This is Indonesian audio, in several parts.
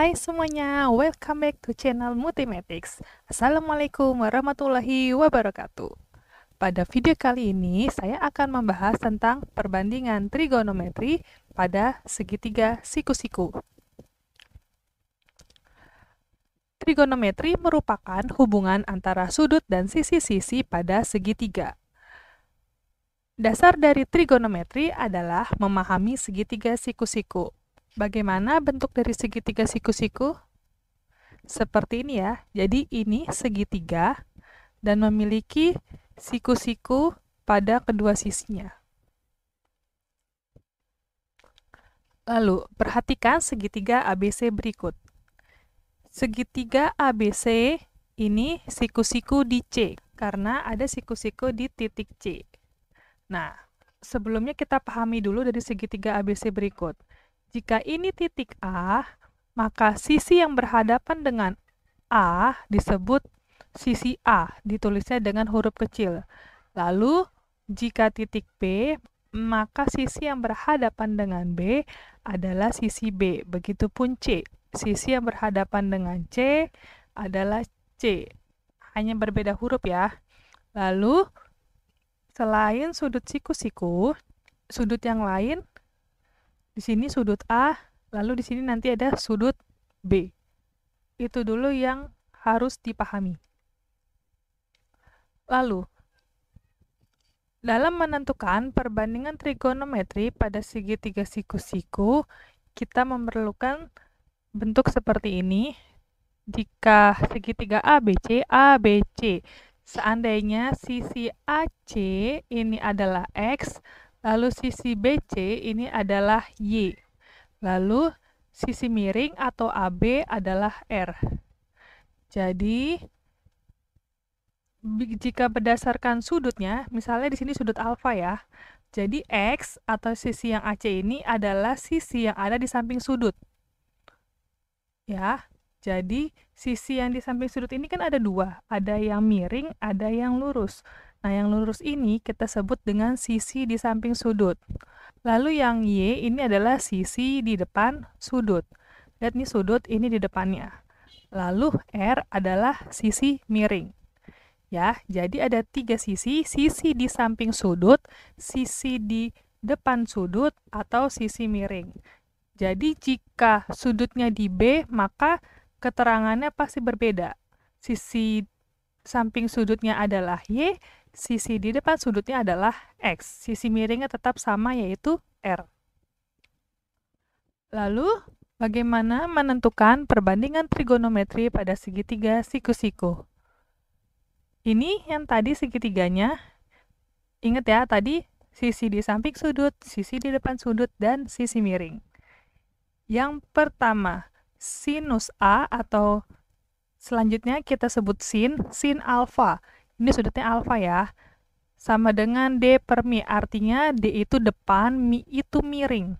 Hai semuanya, welcome back to channel Multimatics. Assalamualaikum warahmatullahi wabarakatuh. Pada video kali ini, saya akan membahas tentang perbandingan trigonometri pada segitiga siku-siku. Trigonometri merupakan hubungan antara sudut dan sisi-sisi pada segitiga. Dasar dari trigonometri adalah memahami segitiga siku-siku. Bagaimana bentuk dari segitiga siku-siku? Seperti ini ya. Jadi ini segitiga dan memiliki siku-siku pada kedua sisinya. Lalu, perhatikan segitiga ABC berikut. Segitiga ABC ini siku-siku di C, karena ada siku-siku di titik C. Nah, sebelumnya kita pahami dulu dari segitiga ABC berikut. Jika ini titik A, maka sisi yang berhadapan dengan A disebut sisi A, ditulisnya dengan huruf kecil. Lalu, jika titik B, maka sisi yang berhadapan dengan B adalah sisi B. Begitupun C. Sisi yang berhadapan dengan C adalah C. Hanya berbeda huruf ya. Lalu, selain sudut siku-siku, sudut yang lain, di sini sudut A, lalu di sini nanti ada sudut B. Itu dulu yang harus dipahami. Lalu, dalam menentukan perbandingan trigonometri pada segitiga siku-siku, kita memerlukan bentuk seperti ini. Jika segitiga ABC, seandainya sisi AC ini adalah X, lalu sisi BC ini adalah Y. Lalu, sisi miring atau AB adalah R. Jadi, jika berdasarkan sudutnya, misalnya di sini sudut alfa ya. Jadi, X atau sisi yang AC ini adalah sisi yang ada di samping sudut. Ya, jadi sisi yang di samping sudut ini kan ada dua. Ada yang miring, ada yang lurus. Nah, yang lurus ini kita sebut dengan sisi di samping sudut. Lalu yang Y ini adalah sisi di depan sudut. Lihat nih sudut, ini di depannya. Lalu R adalah sisi miring. Ya, jadi ada tiga sisi di samping sudut, sisi di depan sudut, atau sisi miring. Jadi jika sudutnya di B, maka keterangannya pasti berbeda. Sisi samping sudutnya adalah Y, sisi di depan sudutnya adalah X. Sisi miringnya tetap sama, yaitu R. Lalu, bagaimana menentukan perbandingan trigonometri pada segitiga siku-siku? Ini yang tadi segitiganya. Ingat ya, tadi sisi di samping sudut, sisi di depan sudut, dan sisi miring. Yang pertama, sinus A atau selanjutnya kita sebut sin alfa. Ini sudutnya alfa ya. Sama dengan D per mi, artinya D itu depan, mi itu miring.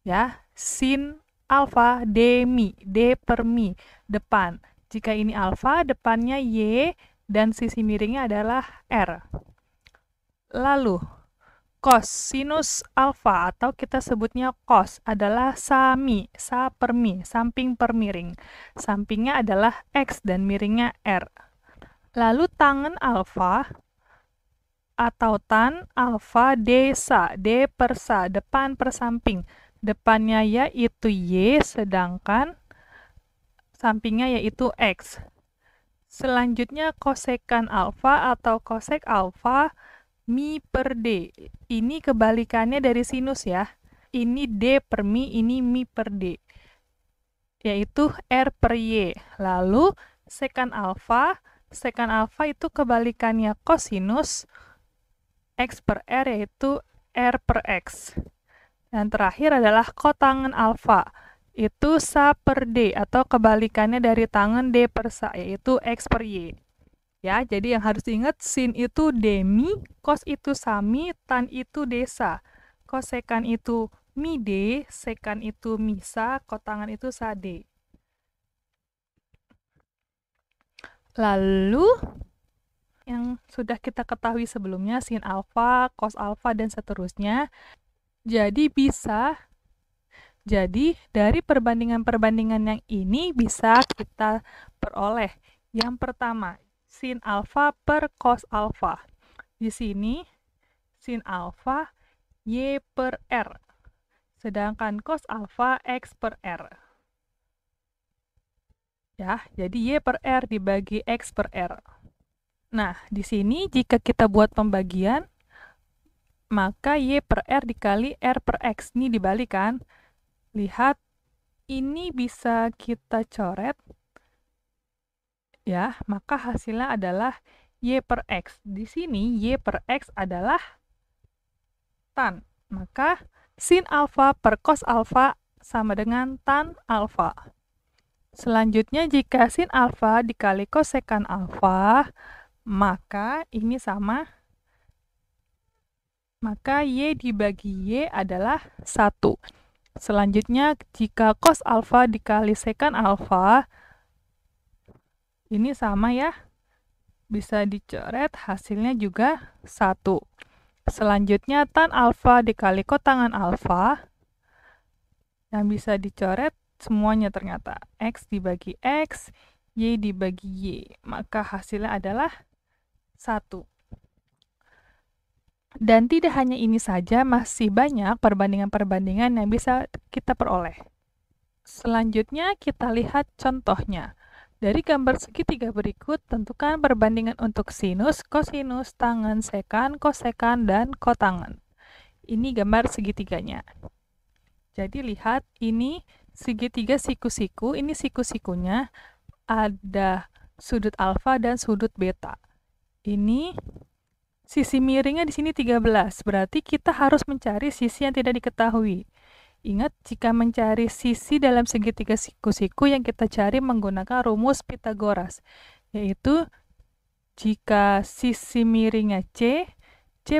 Ya, sin alfa D mi, D per mi, depan. Jika ini alfa, depannya Y, dan sisi miringnya adalah R. Lalu, kosinus alfa atau kita sebutnya cos adalah sami, sa per mi, samping per miring. Sampingnya adalah X dan miringnya R. Lalu tangen alfa atau tan alfa D sa, D per sa, depan per samping. Depannya yaitu Y, sedangkan sampingnya yaitu X. Selanjutnya kosekan alfa atau kosek alfa mi per D. Ini kebalikannya dari sinus ya. Ini D per mi, ini mi per D. Yaitu R per Y. Lalu sekan alfa itu kebalikannya kosinus X per R, yaitu R per X. Dan terakhir adalah kotangen alfa. Itu sa per D atau kebalikannya dari tangen D per sa, yaitu X per Y. Ya, jadi yang harus diingat, sin itu demi, cos itu sami, tan itu desa. Kosekan itu mi D, sekan itu mi sa, kotangan itu sa D. Lalu, yang sudah kita ketahui sebelumnya, sin alfa, cos alfa, dan seterusnya. Jadi bisa Jadi, dari perbandingan-perbandingan yang ini bisa kita peroleh. Yang pertama, sin alfa per cos alfa. Di sini, sin alfa Y per R. Sedangkan cos alfa X per R. Ya, jadi Y per R dibagi X per R. Nah, di sini jika kita buat pembagian, maka Y per R dikali R per X. Ini dibalik kan? Lihat, ini bisa kita coret. Ya, maka hasilnya adalah Y per X. Di sini Y per X adalah tan. Maka sin alfa per cos alfa sama dengan tan alfa. Selanjutnya, jika sin alfa dikali kosekan alfa, maka ini sama. Maka Y dibagi Y adalah 1. Selanjutnya, jika cos alfa dikali sekan alfa, ini sama ya. Bisa dicoret, hasilnya juga 1. Selanjutnya, tan alfa dikali kotangan alfa, yang bisa dicoret semuanya ternyata. X dibagi X, Y dibagi Y. Maka hasilnya adalah 1. Dan tidak hanya ini saja, masih banyak perbandingan-perbandingan yang bisa kita peroleh. Selanjutnya, kita lihat contohnya. Dari gambar segitiga berikut, tentukan perbandingan untuk sinus, kosinus, tangen, sekan, kosekan, dan kotangen. Ini gambar segitiganya. Jadi lihat, ini segitiga siku-siku, ini siku-sikunya ada sudut alfa dan sudut beta. Ini sisi miringnya di sini 13, berarti kita harus mencari sisi yang tidak diketahui. Ingat, jika mencari sisi dalam segitiga siku-siku yang kita cari menggunakan rumus Pythagoras, yaitu jika sisi miringnya C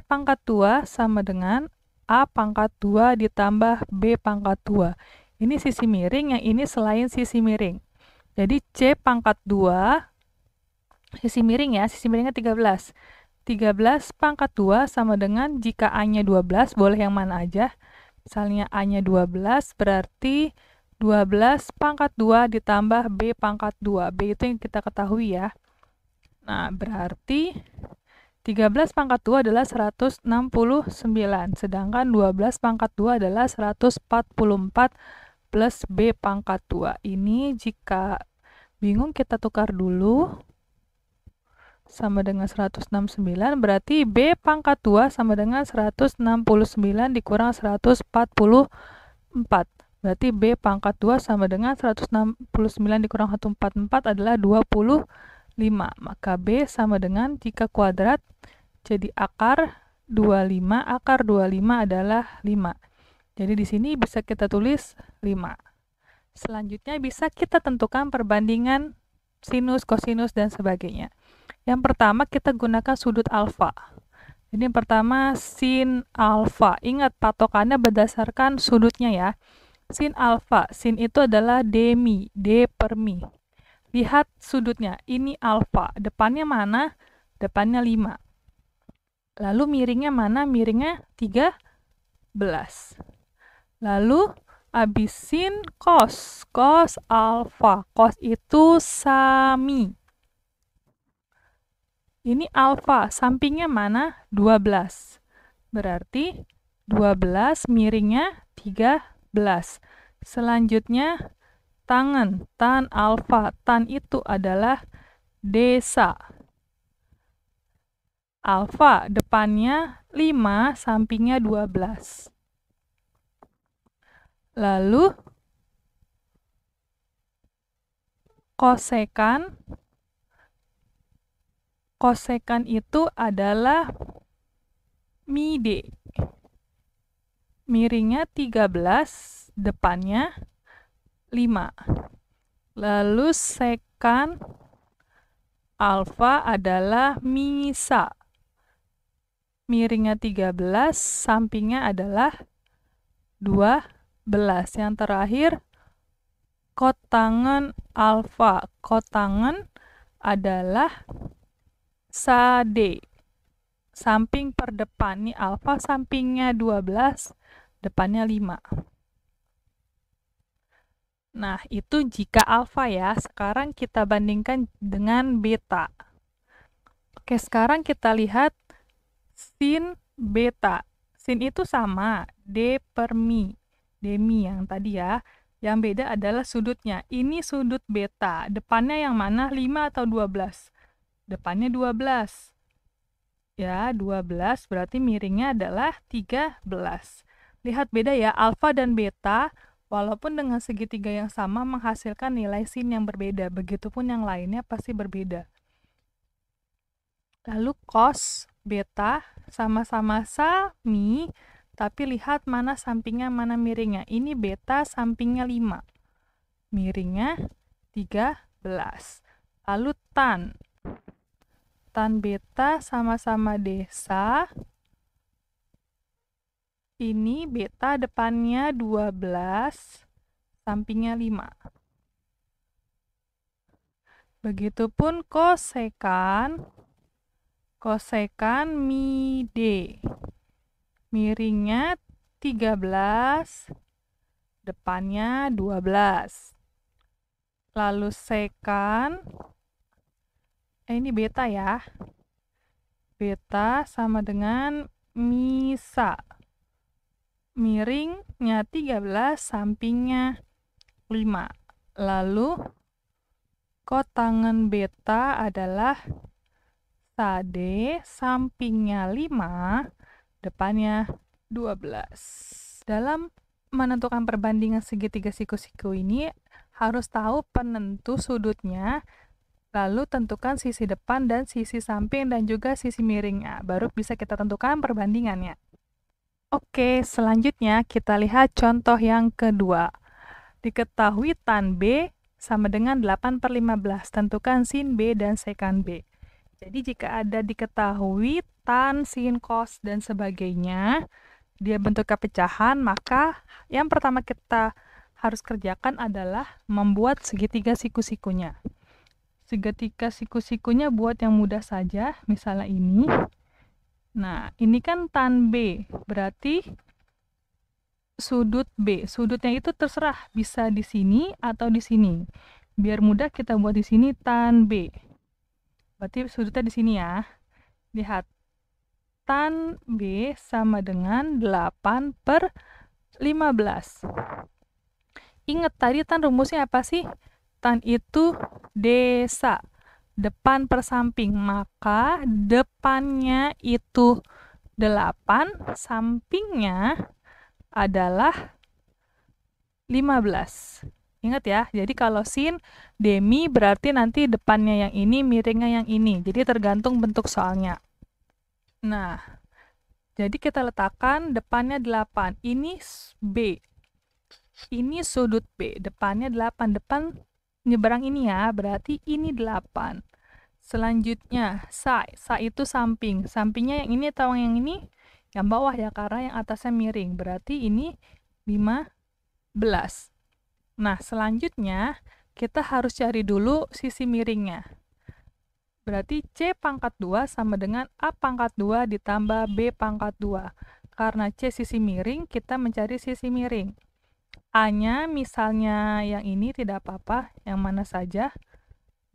pangkat 2 sama dengan A pangkat 2 ditambah B pangkat 2. Ini sisi miring, yang ini selain sisi miring. Jadi C pangkat 2, sisi miring ya, sisi miringnya 13. 13 pangkat 2 sama dengan, jika A-nya 12, boleh yang mana aja. Misalnya A-nya 12, berarti 12 pangkat 2 ditambah B pangkat 2. B itu yang kita ketahui ya. Nah, berarti 13 pangkat 2 adalah 169, sedangkan 12 pangkat 2 adalah 144 plus B pangkat 2. Ini jika bingung kita tukar dulu. Sama dengan 169, berarti B pangkat 2 sama dengan 169 dikurang 144. Berarti B pangkat 2 sama dengan 169 dikurang 144 adalah 25. Maka B sama dengan, jika kuadrat, jadi akar 25. Akar 25 adalah 5. Jadi di sini bisa kita tulis 5. Selanjutnya bisa kita tentukan perbandingan sinus, kosinus, dan sebagainya. Yang pertama, kita gunakan sudut alfa. Ini yang pertama, sin alfa. Ingat, patokannya berdasarkan sudutnya ya. Sin alfa, sin itu adalah D mi, D per mi. Lihat sudutnya, ini alfa. Depannya mana? Depannya 5. Lalu miringnya mana? Miringnya 13. Lalu habis sin cos. Cos alfa. Cos itu sami. Ini alfa, sampingnya mana? 12. Berarti 12 miringnya 13. Selanjutnya tangen, tan alfa. Tan itu adalah desa. Alfa depannya 5, sampingnya 12. Lalu kosekan. Kosekan itu adalah mi D. Miringnya 13, depannya 5. Lalu sekan alfa adalah mi sa. Miringnya 13, sampingnya adalah 12. Yang terakhir, kotangen alfa. Kotangen adalah sa D. Samping per depan, ini alfa sampingnya 12, depannya 5. Nah, itu jika alfa ya. Sekarang kita bandingkan dengan beta. Oke, sekarang kita lihat sin beta. Sin itu sama, D per mi. Demi yang tadi ya. Yang beda adalah sudutnya. Ini sudut beta. Depannya yang mana? 5 atau 12? Depannya 12. Ya, 12 berarti miringnya adalah 13. Lihat beda ya, alfa dan beta, walaupun dengan segitiga yang sama menghasilkan nilai sin yang berbeda. Begitupun yang lainnya pasti berbeda. Lalu cos beta sama-sama sami, tapi lihat mana sampingnya, mana miringnya. Ini beta sampingnya 5. Miringnya 13. Lalu tan beta sama-sama desa. Ini beta depannya 12, sampingnya 5. Begitupun kosekan mi D. Miringnya 13, depannya 12. Lalu sekan, ini beta ya. Beta sama dengan misa. Miringnya 13, sampingnya 5. Lalu kotangan beta adalah sade, sampingnya 5, depannya 12. Dalam menentukan perbandingan segitiga siku-siku ini, harus tahu penentu sudutnya, lalu tentukan sisi depan dan sisi samping dan juga sisi miringnya. Baru bisa kita tentukan perbandingannya. Oke, selanjutnya kita lihat contoh yang kedua. Diketahui tan B sama dengan 8 per 15. Tentukan sin B dan sekan B. Jadi jika ada diketahui tan, sin, cos, dan sebagainya, dia bentuknya pecahan, maka yang pertama kita harus kerjakan adalah membuat segitiga siku-sikunya. Segitiga siku-sikunya buat yang mudah saja, misalnya ini. Nah, ini kan tan B, berarti sudut B. Sudutnya itu terserah, bisa di sini atau di sini. Biar mudah kita buat di sini tan B. Berarti sudutnya di sini ya. Lihat, tan B sama dengan 8 per 15. Ingat tadi tan rumusnya apa sih? Tan itu desa, depan per samping, maka depannya itu 8, sampingnya adalah 15. Ingat ya, jadi kalau sin demi berarti nanti depannya yang ini, miringnya yang ini. Jadi tergantung bentuk soalnya. Nah, jadi kita letakkan depannya 8. Ini B. Ini sudut B, depannya 8. Depan nyeberang ini ya, berarti ini 8. Selanjutnya, sa itu samping. Sampingnya yang ini atau yang ini? Yang bawah ya, karena yang atasnya miring. Berarti ini 15. Nah, selanjutnya kita harus cari dulu sisi miringnya. Berarti C pangkat 2 sama dengan A pangkat 2 ditambah B pangkat 2. Karena C sisi miring, kita mencari sisi miring. A-nya misalnya yang ini tidak apa-apa, yang mana saja,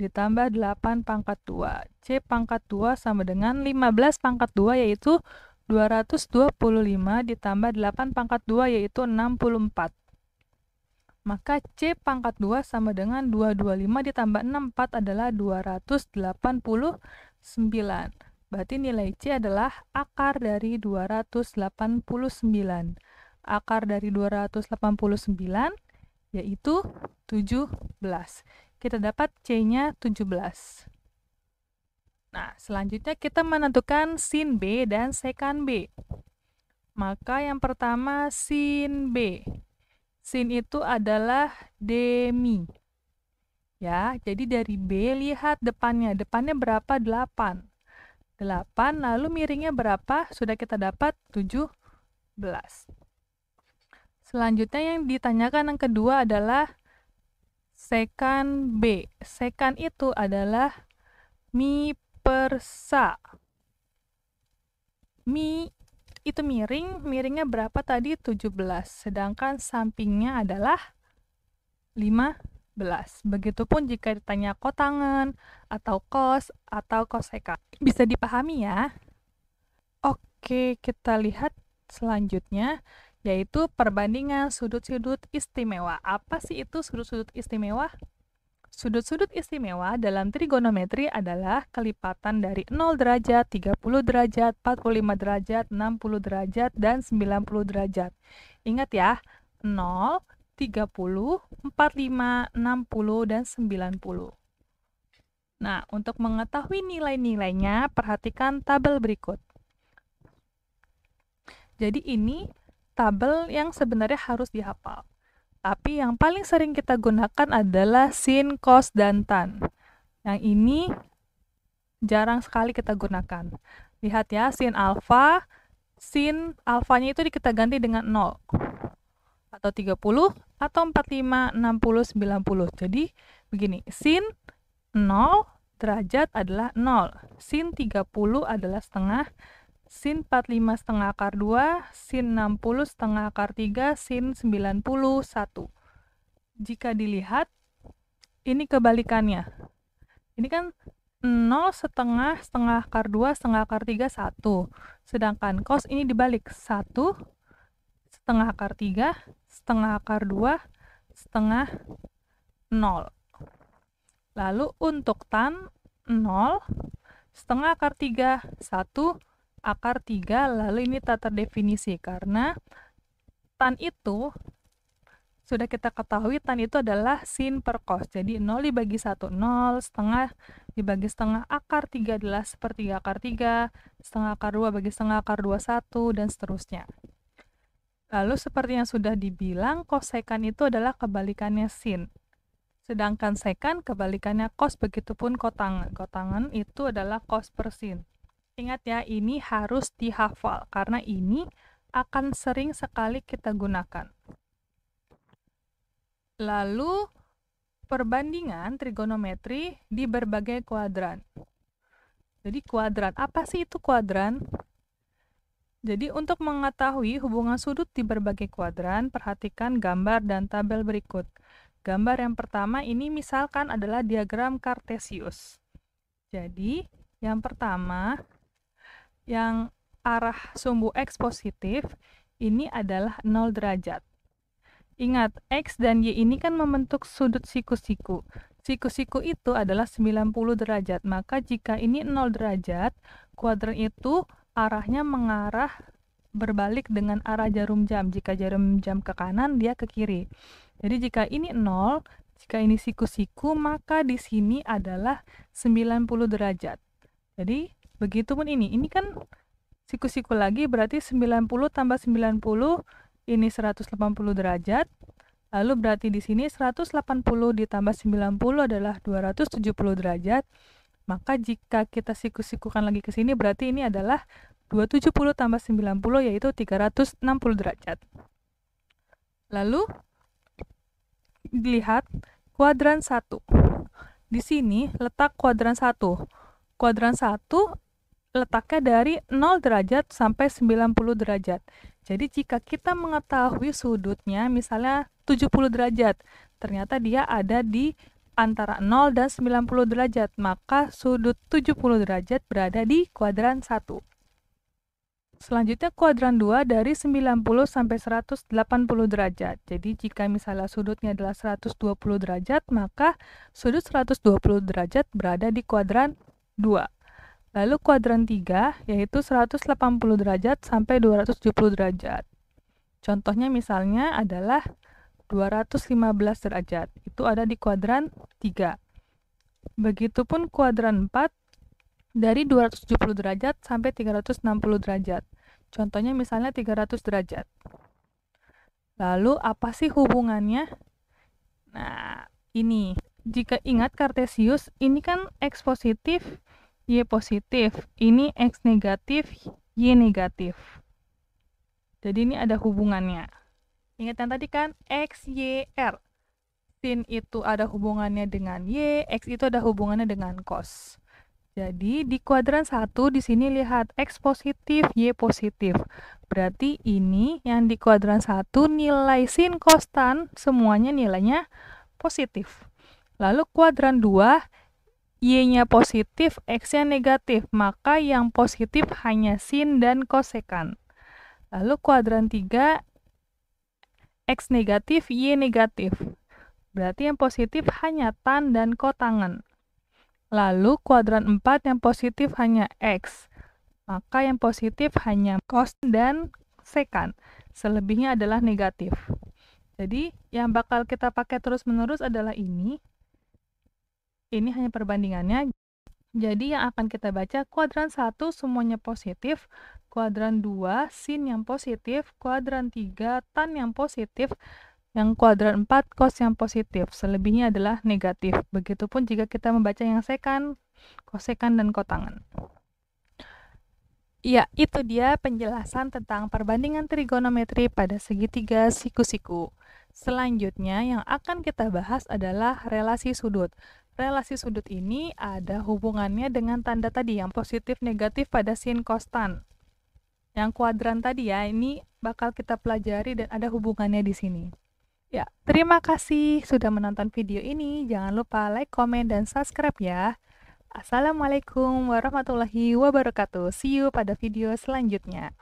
ditambah 8 pangkat 2. C pangkat 2 sama dengan 15 pangkat 2 yaitu 225 ditambah 8 pangkat 2 yaitu 64. Maka C pangkat 2 sama dengan 225 ditambah 64 adalah 289. Berarti nilai C adalah akar dari 289. Akar dari 289 yaitu 17. Kita dapat C-nya 17. Nah, selanjutnya kita menentukan sin B dan sekan B. Maka yang pertama sin B. Sin itu adalah demi. Ya, jadi dari B lihat depannya. Depannya berapa? 8. 8, lalu miringnya berapa? Sudah kita dapat 17. Selanjutnya yang ditanyakan yang kedua adalah sekan B. Sekan itu adalah mi per sa. Mi itu miring, miringnya berapa tadi? 17. Sedangkan sampingnya adalah 15. Begitupun jika ditanya kotangen, atau cos, atau kosekan. Bisa dipahami ya? Oke, kita lihat selanjutnya, yaitu perbandingan sudut-sudut istimewa. Apa sih itu sudut-sudut istimewa? Sudut-sudut istimewa dalam trigonometri adalah kelipatan dari 0 derajat, 30 derajat, 45 derajat, 60 derajat, dan 90 derajat. Ingat ya, 0, 30, 45, 60, dan 90. Nah, untuk mengetahui nilai-nilainya, perhatikan tabel berikut. Jadi ini tabel yang sebenarnya harus dihafal. Tapi yang paling sering kita gunakan adalah sin, cos, dan tan. Yang ini jarang sekali kita gunakan. Lihat ya, sin alfanya itu kita ganti dengan 0. Atau 30, atau 45, 60, 90. Jadi begini, sin 0 derajat adalah 0. Sin 30 adalah setengah. Sin 45 setengah akar 2, sin 60 setengah akar 3, sin 90 1. Jika dilihat, ini kebalikannya. Ini kan 0 setengah akar 2, setengah akar 3, 1. Sedangkan cos ini dibalik, 1 setengah akar 3, setengah akar 2, setengah 0. Lalu untuk tan 0, setengah akar 3, 1, akar 3, lalu ini tak terdefinisi karena tan itu sudah kita ketahui, tan itu adalah sin per cos. Jadi 0 dibagi 1, 0, setengah dibagi setengah akar 3 adalah sepertiga akar 3, setengah akar 2 bagi setengah akar 2, 1, dan seterusnya. Lalu seperti yang sudah dibilang, kosekan itu adalah kebalikannya sin. Sedangkan sekan kebalikannya cos, begitupun kotangen. Kotangen itu adalah cos per sin. Ingat ya, ini harus dihafal, karena ini akan sering sekali kita gunakan. Lalu, perbandingan trigonometri di berbagai kuadran. Jadi kuadran, apa sih itu kuadran? Jadi untuk mengetahui hubungan sudut di berbagai kuadran, perhatikan gambar dan tabel berikut. Gambar yang pertama ini misalkan adalah diagram Cartesius. Jadi, yang pertama, yang arah sumbu X positif, ini adalah 0 derajat. Ingat, X dan Y ini kan membentuk sudut siku-siku. Siku-siku itu adalah 90 derajat. Maka jika ini 0 derajat, kuadran itu arahnya mengarah berbalik dengan arah jarum jam. Jika jarum jam ke kanan, dia ke kiri. Jadi jika ini 0, jika ini siku-siku, maka di sini adalah 90 derajat. Jadi begitupun ini kan siku-siku lagi, berarti 90 tambah 90, ini 180 derajat. Lalu berarti di sini 180 ditambah 90 adalah 270 derajat. Maka jika kita siku-sikukan lagi ke sini, berarti ini adalah 270 tambah 90, yaitu 360 derajat. Lalu dilihat kuadran 1. Di sini letak kuadran 1. Kuadran 1 letaknya dari 0 derajat sampai 90 derajat. Jadi jika kita mengetahui sudutnya misalnya 70 derajat, ternyata dia ada di antara 0 dan 90 derajat, maka sudut 70 derajat berada di kuadran 1. Selanjutnya kuadran 2 dari 90 sampai 180 derajat. Jadi jika misalnya sudutnya adalah 120 derajat, maka sudut 120 derajat berada di kuadran 2. Lalu kuadran 3 yaitu 180 derajat sampai 270 derajat. Contohnya misalnya adalah 215 derajat. Itu ada di kuadran 3. Begitupun kuadran 4 dari 270 derajat sampai 360 derajat. Contohnya misalnya 300 derajat. Lalu apa sih hubungannya? Nah, ini. Jika ingat Cartesius, ini kan X positif, Y positif. Ini X negatif, Y negatif. Jadi ini ada hubungannya. Ingat yang tadi kan X, Y, R. Sin itu ada hubungannya dengan Y, X itu ada hubungannya dengan cos. Jadi di kuadran 1 di sini lihat X positif, Y positif. Berarti ini yang di kuadran 1 nilai sin cos tan semuanya nilainya positif. Lalu kuadran 2, Y-nya positif, X-nya negatif, maka yang positif hanya sin dan kosekan. Lalu kuadran 3, X negatif, Y negatif. Berarti yang positif hanya tan dan kotangen. Lalu kuadran 4 yang positif hanya X, maka yang positif hanya cos dan sekan. Selebihnya adalah negatif. Jadi yang bakal kita pakai terus-menerus adalah ini. Ini hanya perbandingannya. Jadi yang akan kita baca kuadran 1 semuanya positif, kuadran 2 sin yang positif, kuadran 3 tan yang positif, yang kuadran 4 cos yang positif. Selebihnya adalah negatif. Begitupun jika kita membaca yang sekan, kosekan, dan kotangen. Ya, itu dia penjelasan tentang perbandingan trigonometri pada segitiga siku-siku. Selanjutnya yang akan kita bahas adalah relasi sudut. Relasi sudut ini ada hubungannya dengan tanda tadi yang positif negatif pada sin cos tan. Yang kuadran tadi ya, ini bakal kita pelajari dan ada hubungannya di sini. Ya, terima kasih sudah menonton video ini. Jangan lupa like, komen, dan subscribe ya. Assalamualaikum warahmatullahi wabarakatuh. See you pada video selanjutnya.